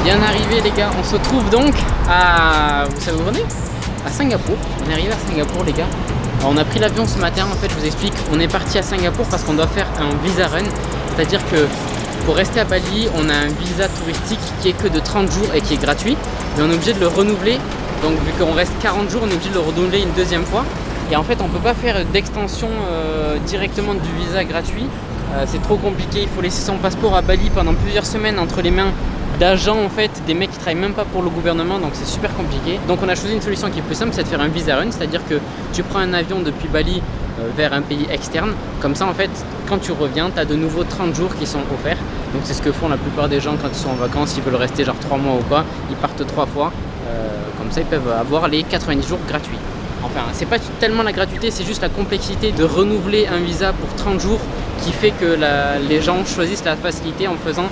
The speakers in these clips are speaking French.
Bien arrivé les gars, on se trouve donc à... Vous savez où on est? À Singapour. On est arrivé à Singapour les gars. Alors, on a pris l'avion ce matin, en fait je vous explique. On est parti à Singapour parce qu'on doit faire un visa run. C'est-à-dire que pour rester à Bali, on a un visa touristique qui est que de 30 jours et qui est gratuit. Mais on est obligé de le renouveler. Donc vu qu'on reste 40 jours, on est obligé de le renouveler une deuxième fois. Et en fait on ne peut pas faire d'extension directement du visa gratuit. C'est trop compliqué, il faut laisser son passeport à Bali pendant plusieurs semaines entre les mains d'agents en fait, des mecs qui travaillent même pas pour le gouvernement, donc c'est super compliqué. Donc on a choisi une solution qui est plus simple, c'est de faire un visa run, c'est-à-dire que tu prends un avion depuis Bali vers un pays externe, comme ça en fait quand tu reviens, tu as de nouveau 30 jours qui sont offerts. Donc c'est ce que font la plupart des gens quand ils sont en vacances, ils veulent rester genre 3 mois ou quoi, ils partent 3 fois, comme ça ils peuvent avoir les 90 jours gratuits. Enfin, c'est pas tellement la gratuité, c'est juste la complexité de renouveler un visa pour 30 jours qui fait que les gens choisissent la facilité en faisant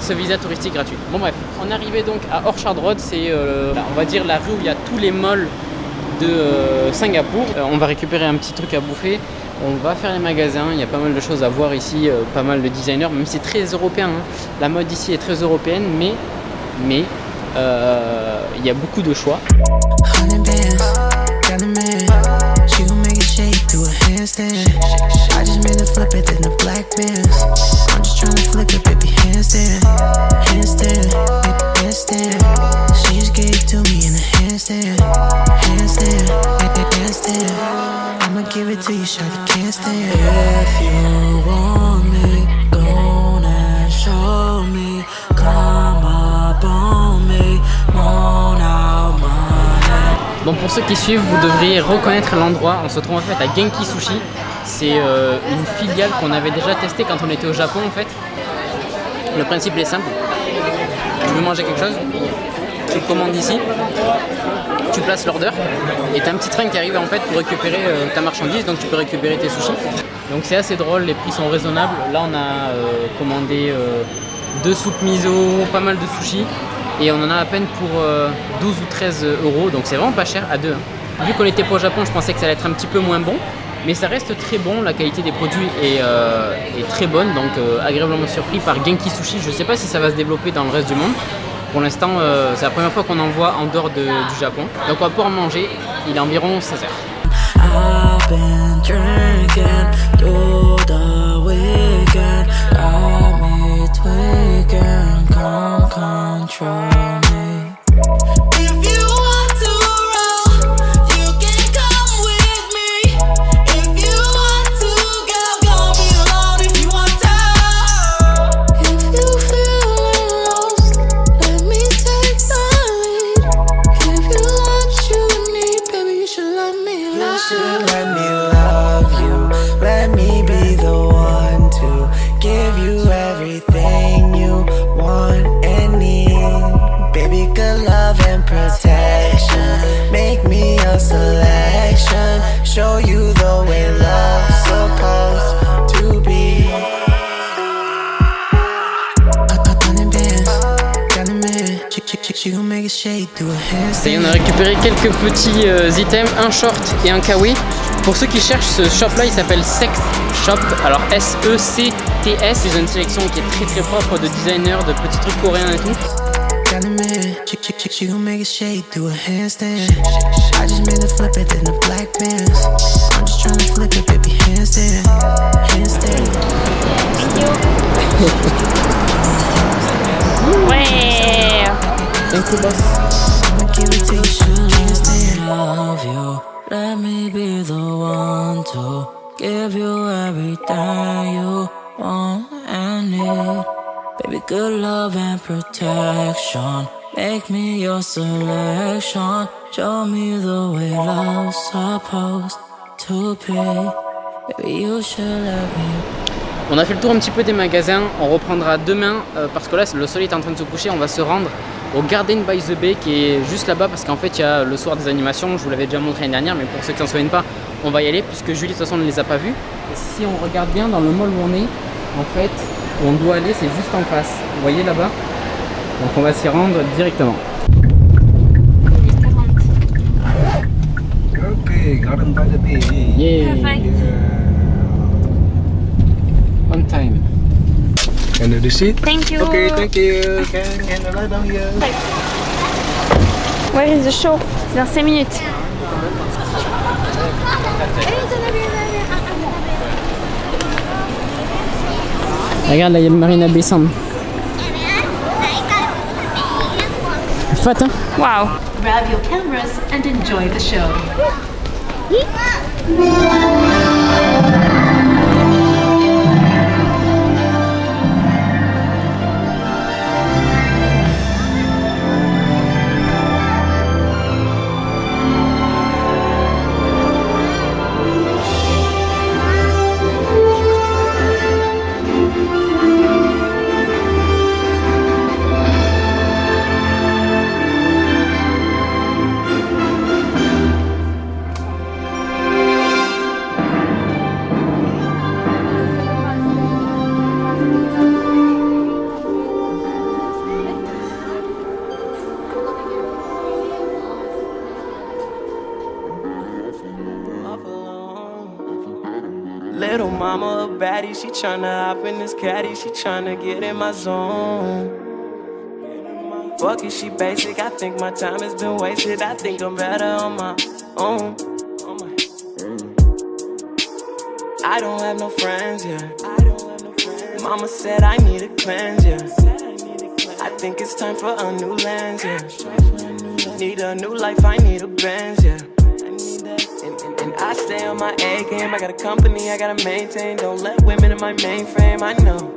ce visa touristique gratuit. Bon bref, on est arrivé donc à Orchard Road, c'est on va dire la rue où il y a tous les malls de Singapour. On va récupérer un petit truc à bouffer, on va faire les magasins, il y a pas mal de choses à voir ici, pas mal de designers, même si c'est très européen, hein. La mode ici est très européenne, mais il y a beaucoup de choix. She gon' make it shake through a handstand. I just made a flip it in the black bands. I'm just tryna flip it, baby, handstand. Handstand, handstand. She just gave it to me in a handstand. Handstand, handstand. I'ma give it to you, shawty, can't stand. If you want me, gonna show me. Come up on me, moan out my. Bon, pour ceux qui suivent, vous devriez reconnaître l'endroit. On se trouve en fait à Genki Sushi. C'est une filiale qu'on avait déjà testée quand on était au Japon en fait. Le principe est simple. Tu veux manger quelque chose, tu commandes ici, tu places l'order et tu as un petit train qui arrive en fait pour récupérer ta marchandise, donc tu peux récupérer tes sushis. Donc c'est assez drôle, les prix sont raisonnables. Là on a commandé 2 soupes miso, pas mal de sushis. Et on en a à peine pour 12 ou 13 euros, donc c'est vraiment pas cher à deux. Hein. Vu qu'on était pas au Japon, je pensais que ça allait être un petit peu moins bon, mais ça reste très bon, la qualité des produits est très bonne, donc agréablement surpris par Genki Sushi. Je sais pas si ça va se développer dans le reste du monde. Pour l'instant, c'est la première fois qu'on en voit en dehors du Japon. Donc on va pouvoir manger, il est environ 16 heures. Control me. If you want to roll, you can come with me. If you want to go, gon' be alone if you want to. If you feel lost, let me take the lead. Give you what you need, baby, you should let me love. You should let me love you. Let me be the one to give you everything you want and need. Baby, good love and protection. Make me your selection. Show you the way love's supposed to be. She gon' make it shake through a handstand. Et on a récupéré quelques petits items, un short et un kawaii. Pour ceux qui cherchent, ce shop là il s'appelle Sex Shop, alors S-E-C-T-S. Ils ont une sélection qui est très propre de designers, de petits trucs coréens et tout. She gon' make it shake through a handstand. I just made a flip it in the black bands. I'm just tryna flip it, baby, handstand. Handstand. Thank you. Ouais. Thank you, boss. I'ma give it to you, can't stand. Love you. Let me be the one to give you everything you want and need. Baby, good love and protection. Make me your selection. Show me the way love's supposed to be. Baby, you should let me. On a fait le tour un petit peu des magasins, on reprendra demain parce que là le soleil est en train de se coucher. On va se rendre au Garden by the Bay qui est juste là-bas parce qu'en fait il y a le soir des animations. Je vous l'avais déjà montré l'année dernière, mais pour ceux qui ne s'en souviennent pas, on va y aller puisque Julie de toute façon ne les a pas vus. Et si on regarde bien dans le mall où on est, en fait où on doit aller c'est juste en face. Vous voyez là-bas? Donc on va s'y rendre directement. Okay, Garden by the Bay. Yeah. Perfect. On time. And the seat. Thank you. Okay, thank you. Can I lie down here? Where is the show? C'est dans 5 minutes. Regarde là, il y a le Marina Bay Sands. Fat hein? Wow. Grab your cameras and enjoy the show. Little mama a baddie, she tryna hop in this caddy, she tryna get in my zone. Fuck it, she basic, I think my time has been wasted, I think I'm better on my own. I don't have no friends, yeah. Mama said I need a cleanse, yeah. I think it's time for a new lens, yeah. Need a new life, I need a Benz, yeah. And I stay on my A game, I got a company I gotta maintain. Don't let women in my mainframe, I know.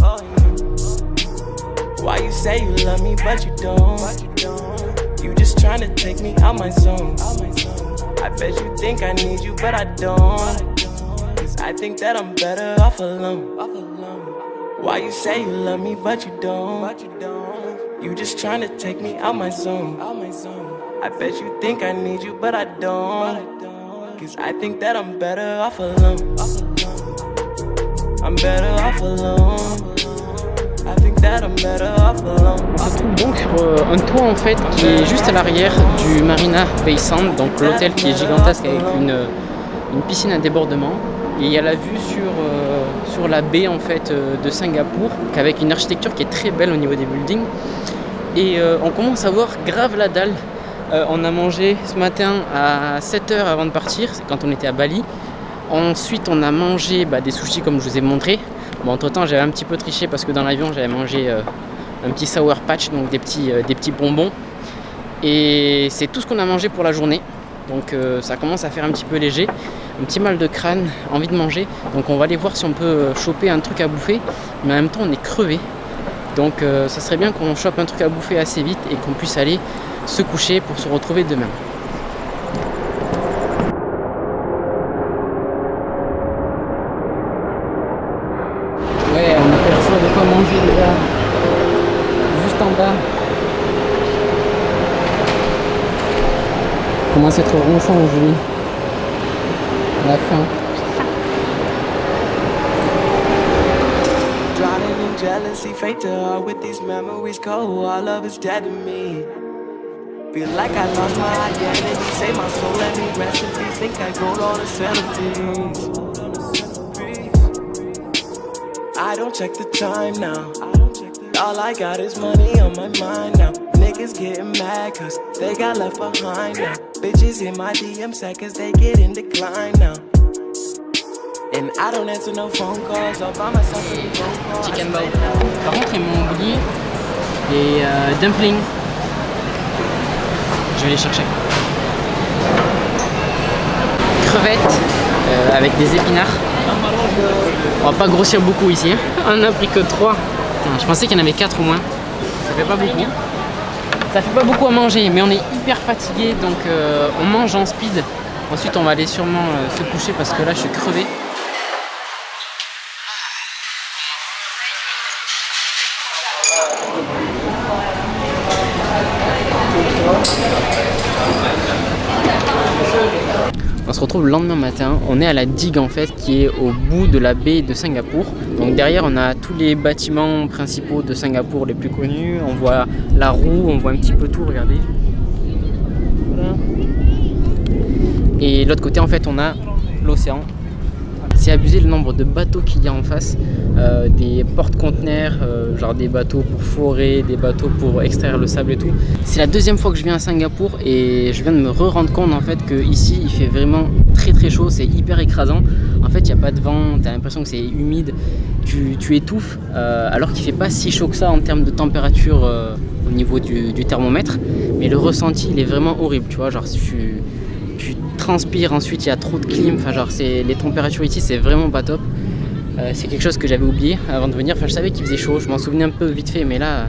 Oh, yeah. Why you say you love me but you don't? You just tryna take me out my zone. I bet you think I need you but I don't. Cause I think that I'm better off alone. Why you say you love me but you don't? You just tryna take me out my zone. I bet you think I need you, but I don't. Cause I think that I'm better off alone. I'm better off alone. I think that I'm better off alone. On se trouve donc sur un toit en fait qui est juste à l'arrière du Marina Bay Sands, donc l'hôtel qui est gigantesque avec une piscine à débordement. Et il y a la vue sur la baie en fait de Singapour, avec une architecture qui est très belle au niveau des buildings. Et on commence à voir grave la dalle. On a mangé ce matin à 7h avant de partir, c'est quand on était à Bali. Ensuite on a mangé des sushis comme je vous ai montré. Bon, entre temps j'avais un petit peu triché parce que dans l'avion j'avais mangé un petit sour patch, donc des petits bonbons. Et c'est tout ce qu'on a mangé pour la journée. Donc ça commence à faire un petit peu léger, un petit mal de crâne, envie de manger. Donc on va aller voir si on peut choper un truc à bouffer, mais en même temps on est crevé. Donc ça serait bien qu'on chope un truc à bouffer assez vite et qu'on puisse aller se coucher pour se retrouver demain. Ouais, on aperçoit de quoi manger déjà, juste en bas. Commence à être ronchon aujourd'hui. La faim. Drowning in jealousy, fate to heart with these memories cold. Our love is dead to me. Feel like I lost my identity. Save my soul, let me rest in peace. Think I go all the celebrities. I don't check the time now. All I got is money on my mind now. Niggas getting mad cause they got left behind now. Bitches in my DM sad cause they get in decline now. And I don't answer no phone calls all by myself in the phone call. Chicken bowl. Par contre ils m'ont oublié les dumplings. Je vais les chercher. Crevettes avec des épinards. On va pas grossir beaucoup ici. On n'a pris que 3. Je pensais qu'il y en avait 4 au moins. Ça fait pas beaucoup. Ça fait pas beaucoup à manger, mais on est hyper fatigué, donc on mange en speed. Ensuite on va aller sûrement se coucher parce que là je suis crevé. On se retrouve le lendemain matin, on est à la digue en fait qui est au bout de la baie de Singapour. Donc derrière on a tous les bâtiments principaux de Singapour les plus connus, on voit la roue, on voit un petit peu tout, regardez. Voilà. Et de l'autre côté en fait on a l'océan. C'est abusé le nombre de bateaux qu'il y a en face, des porte-conteneurs, genre des bateaux pour forer, des bateaux pour extraire le sable et tout. C'est la deuxième fois que je viens à Singapour et je viens de me rendre compte en fait que ici il fait vraiment très chaud, c'est hyper écrasant. En fait il n'y a pas de vent, tu as l'impression que c'est humide, tu étouffes alors qu'il fait pas si chaud que ça en termes de température au niveau du thermomètre, mais le ressenti il est vraiment horrible, tu vois, genre tu transpires, ensuite il y a trop de clim, enfin genre les températures ici c'est vraiment pas top. C'est quelque chose que j'avais oublié avant de venir, enfin je savais qu'il faisait chaud, je m'en souvenais un peu vite fait, mais là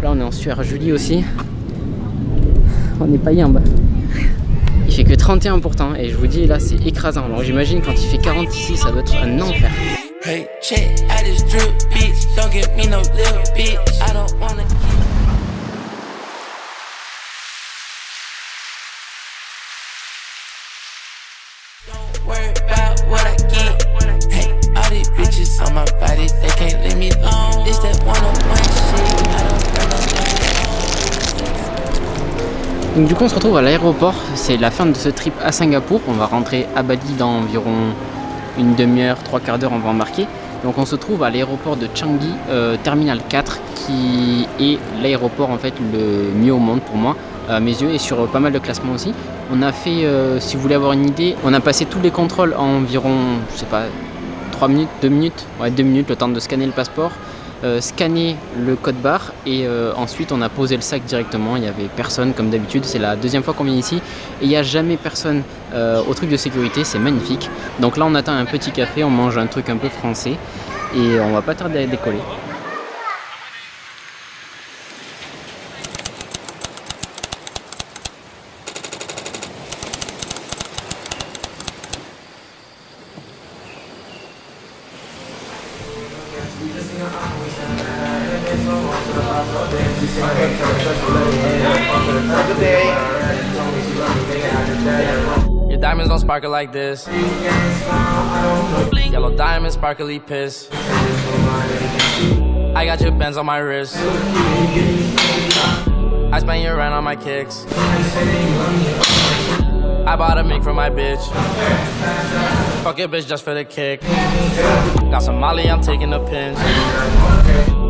on est en sueur. Julie aussi, on n'est pas yambe. Il fait que 31 pourtant et je vous dis là c'est écrasant, alors j'imagine quand il fait 40 ici ça doit être un enfer. Hey, check, I just drip, bitch. Don't give me no lip, bitch. I don't wanna Don't worry about what I get. Hey, all these bitches on my body, they can't leave me alone. It's that one-on-one shit. I don't Donc du coup on se retrouve à l'aéroport, c'est la fin de ce trip à Singapour. On va rentrer à Bali dans environ une demi-heure, 3/4 d'heure on va embarquer. Donc on se trouve à l'aéroport de Changi, terminal 4, qui est l'aéroport en fait le mieux au monde pour moi, à mes yeux, et sur pas mal de classements aussi. On a fait, si vous voulez avoir une idée, on a passé tous les contrôles en environ, je sais pas, 3 minutes, 2 minutes, ouais 2 minutes, le temps de scanner le passeport, scanner le code barre et ensuite on a posé le sac directement. Il n'y avait personne comme d'habitude, c'est la deuxième fois qu'on vient ici et il n'y a jamais personne au truc de sécurité, c'est magnifique. Donc là on attend un petit café, on mange un truc un peu français et on va pas tarder à décoller. Your diamonds don't sparkle like this. Yellow diamond, sparkly piss. I got your Benz on my wrist. I spent your rent on my kicks. I bought a mink for my bitch. Fuck your bitch just for the kick. Got some Molly, I'm taking a pinch.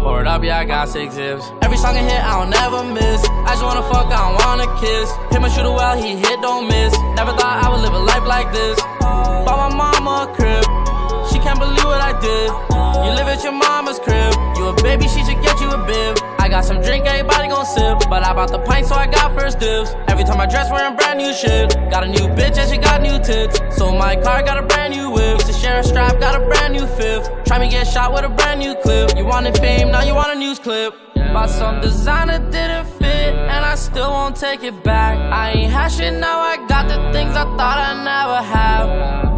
Pour it up, yeah, I got 6 zips. Every song I hit, I don't ever miss. I just wanna fuck, I don't wanna kiss. Hit my shooter well, he hit, don't miss. Never thought I would live a life like this. Bought my mama a crib. She can't believe what I did. You live at your mama's crib. You a baby, she should get you a bib. I got some drink, everybody gon' sip. But I bought the pint, so I got first dibs. Every time I dress, wearing brand new shit. Got a new bitch and she got new tits. So my car got a brand new whip. Used to share a strap, got a brand new fifth. Try me get shot with a brand new clip. You wanted fame, now you want a news clip. Bought some designer, didn't fit, and I still won't take it back. I ain't had shit, now I got the things I thought I'd never have.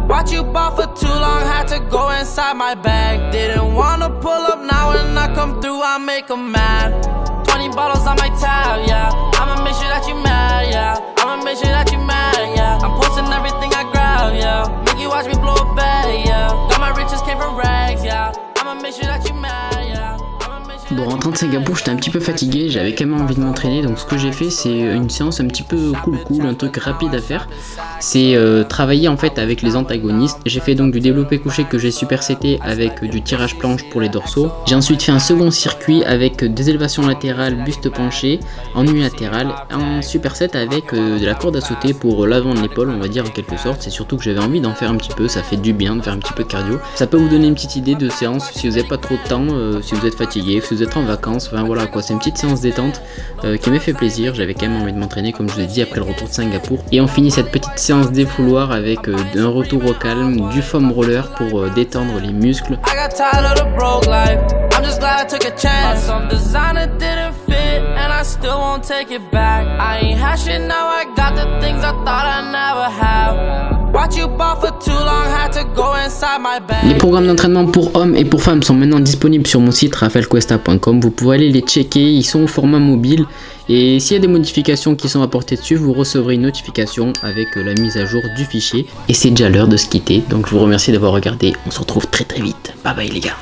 Watch you bought for too long, had to go inside my bag. Didn't wanna pull up, now when I come through, I make them mad. 20 bottles on my tab, yeah. I'ma make sure that you mad, yeah. I'ma make sure that you mad, yeah. I'm posting everything I grab, yeah. Make you watch me blow a bag, yeah. Got my riches came from rags, yeah. I'ma make sure that you mad, yeah. Bon, rentrant de Singapour, j'étais un petit peu fatigué, j'avais quand même envie de m'entraîner, donc ce que j'ai fait c'est une séance un petit peu cool, un truc rapide à faire. C'est travailler en fait avec les antagonistes. J'ai fait donc du développé couché que j'ai superseté avec du tirage planche pour les dorsaux. J'ai ensuite fait un second circuit avec des élévations latérales, buste penché, en unilatéral, un superset avec de la corde à sauter pour l'avant de l'épaule, on va dire en quelque sorte. C'est surtout que j'avais envie d'en faire un petit peu, ça fait du bien de faire un petit peu de cardio. Ça peut vous donner une petite idée de séance si vous n'avez pas trop de temps, si vous êtes fatigué, si vous êtes en vacances, enfin voilà quoi, c'est une petite séance détente qui m'a fait plaisir. J'avais quand même envie de m'entraîner comme je vous ai dit après le retour de Singapour. Et on finit cette petite séance défouloir avec un retour au calme, du foam roller pour détendre les muscles. Les programmes d'entraînement pour hommes et pour femmes sont maintenant disponibles sur mon site rafaelcuesta.com. Vous pouvez aller les checker, ils sont au format mobile et s'il y a des modifications qui sont apportées dessus, vous recevrez une notification avec la mise à jour du fichier. Et c'est déjà l'heure de se quitter, donc je vous remercie d'avoir regardé, on se retrouve très vite. Bye bye les gars.